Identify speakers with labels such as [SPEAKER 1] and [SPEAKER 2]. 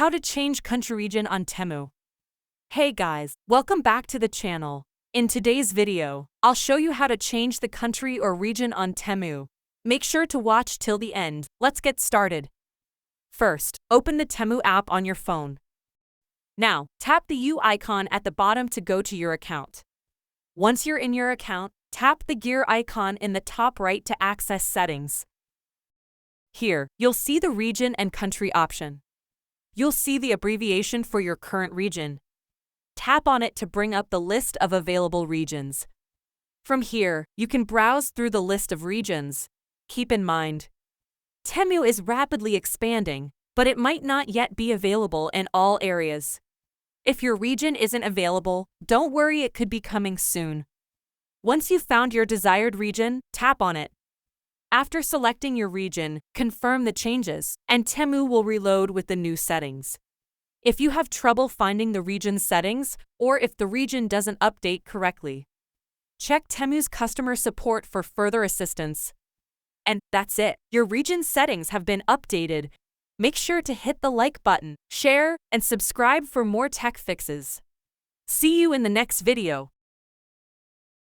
[SPEAKER 1] How to change country region on Temu. Hey guys, welcome back to the channel. In today's video, I'll show you how to change the country or region on Temu. Make sure to watch till the end. Let's get started. First, open the Temu app on your phone. Now, tap the U icon at the bottom to go to your account. Once you're in your account, tap the gear icon in the top right to access settings. Here, you'll see the region and country option. You'll see the abbreviation for your current region. Tap on it to bring up the list of available regions. From here, you can browse through the list of regions. Keep in mind, Temu is rapidly expanding, but it might not yet be available in all areas. If your region isn't available, don't worry, it could be coming soon. Once you've found your desired region, tap on it. After selecting your region, confirm the changes, and Temu will reload with the new settings. If you have trouble finding the region's settings, or if the region doesn't update correctly, check Temu's customer support for further assistance. And that's it. Your region's settings have been updated. Make sure to hit the like button, share, and subscribe for more tech fixes. See you in the next video.